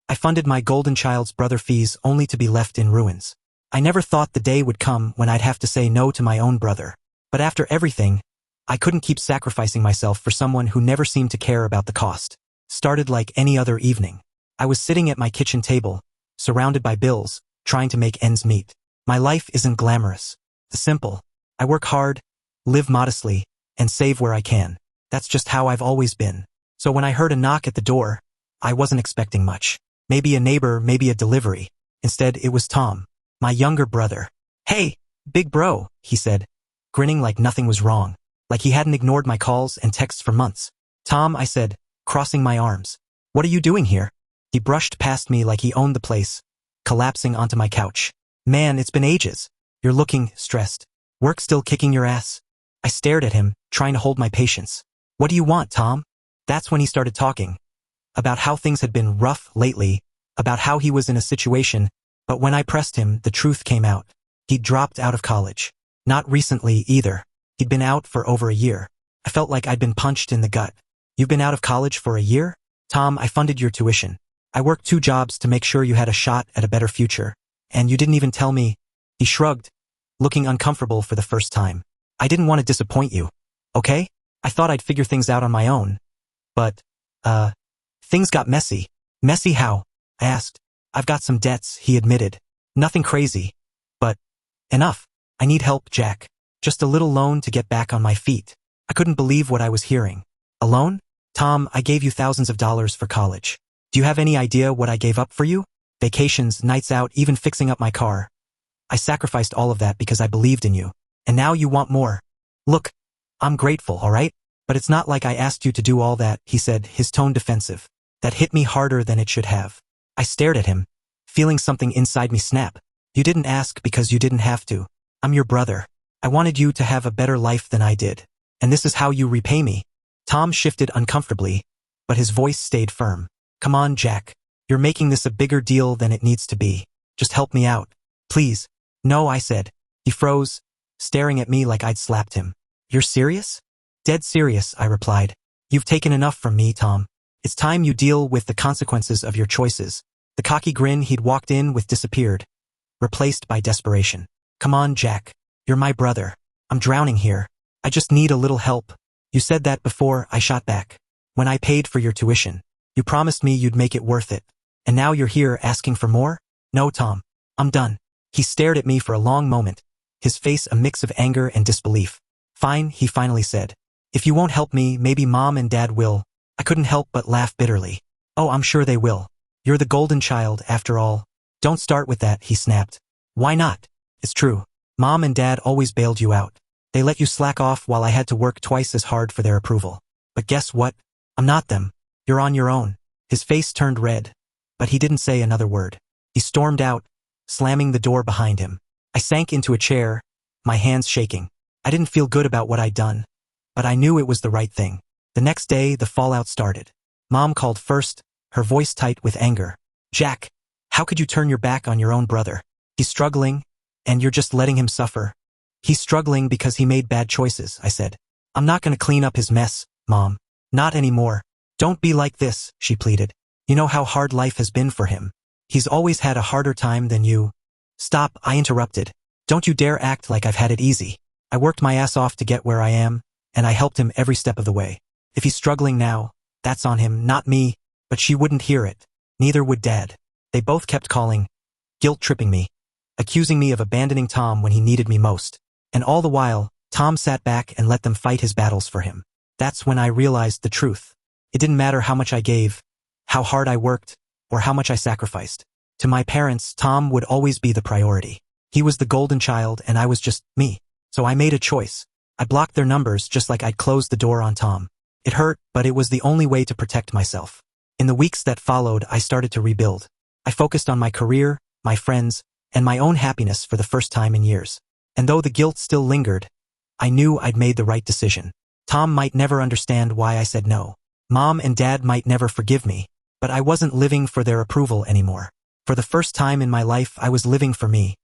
I funded my golden child's brother fees only to be left in ruins. I never thought the day would come when I'd have to say no to my own brother. But after everything, I couldn't keep sacrificing myself for someone who never seemed to care about the cost. Started like any other evening. I was sitting at my kitchen table, surrounded by bills, trying to make ends meet. My life isn't glamorous. It's simple. I work hard, live modestly, and save where I can. That's just how I've always been. So when I heard a knock at the door, I wasn't expecting much. Maybe a neighbor, maybe a delivery. Instead, it was Tom, my younger brother. "Hey, big bro," he said, grinning like nothing was wrong, like he hadn't ignored my calls and texts for months. "Tom," I said, crossing my arms. "What are you doing here?" He brushed past me like he owned the place, collapsing onto my couch. "Man, it's been ages. You're looking stressed. Work still kicking your ass?" I stared at him, trying to hold my patience. "What do you want, Tom?" That's when he started talking. About how things had been rough lately, about how he was in a situation, but when I pressed him, the truth came out. He'd dropped out of college. Not recently, either. He'd been out for over a year. I felt like I'd been punched in the gut. "You've been out of college for a year? Tom, I funded your tuition. I worked 2 jobs to make sure you had a shot at a better future. And you didn't even tell me." He shrugged, looking uncomfortable for the first time. "I didn't want to disappoint you, okay? I thought I'd figure things out on my own. But, things got messy." "Messy how?" I asked. "I've got some debts," he admitted. "Nothing crazy. But, enough. I need help, Jack. Just a little loan to get back on my feet." I couldn't believe what I was hearing. "A loan? Tom, I gave you thousands of dollars for college. Do you have any idea what I gave up for you? Vacations, nights out, even fixing up my car. I sacrificed all of that because I believed in you. And now you want more. Look, I'm grateful, all right? But it's not like I asked you to do all that," he said, his tone defensive. That hit me harder than it should have. I stared at him, feeling something inside me snap. "You didn't ask because you didn't have to. I'm your brother. I wanted you to have a better life than I did. And this is how you repay me." Tom shifted uncomfortably, but his voice stayed firm. "Come on, Jack. You're making this a bigger deal than it needs to be. Just help me out. Please." "No," I said. He froze, staring at me like I'd slapped him. "You're serious?" "Dead serious," I replied. "You've taken enough from me, Tom. It's time you deal with the consequences of your choices." The cocky grin he'd walked in with disappeared, replaced by desperation. "Come on, Jack. You're my brother. I'm drowning here. I just need a little help." "You said that before," I shot back. "When I paid for your tuition. You promised me you'd make it worth it. And now you're here asking for more?" "No, Tom. I'm done." He stared at me for a long moment, his face a mix of anger and disbelief. "Fine," he finally said. "If you won't help me, maybe Mom and Dad will." I couldn't help but laugh bitterly. "Oh, I'm sure they will. You're the golden child, after all." "Don't start with that," he snapped. "Why not? It's true. Mom and Dad always bailed you out. They let you slack off while I had to work twice as hard for their approval. But guess what? I'm not them. You're on your own." His face turned red, but he didn't say another word. He stormed out, slamming the door behind him. I sank into a chair, my hands shaking. I didn't feel good about what I'd done, but I knew it was the right thing. The next day, the fallout started. Mom called first, her voice tight with anger. "Jack, how could you turn your back on your own brother? He's struggling, and you're just letting him suffer." "He's struggling because he made bad choices," I said. "I'm not going to clean up his mess, Mom. Not anymore." "Don't be like this," she pleaded. "You know how hard life has been for him. He's always had a harder time than you." "Stop," I interrupted. "Don't you dare act like I've had it easy. I worked my ass off to get where I am, and I helped him every step of the way. If he's struggling now, that's on him, not me." But she wouldn't hear it. Neither would Dad. They both kept calling, guilt-tripping me, accusing me of abandoning Tom when he needed me most. And all the while, Tom sat back and let them fight his battles for him. That's when I realized the truth. It didn't matter how much I gave, how hard I worked, or how much I sacrificed. To my parents, Tom would always be the priority. He was the golden child and I was just me. So I made a choice. I blocked their numbers just like I'd closed the door on Tom. It hurt, but it was the only way to protect myself. In the weeks that followed, I started to rebuild. I focused on my career, my friends, and my own happiness for the first time in years. And though the guilt still lingered, I knew I'd made the right decision. Tom might never understand why I said no. Mom and Dad might never forgive me, but I wasn't living for their approval anymore. For the first time in my life, I was living for me.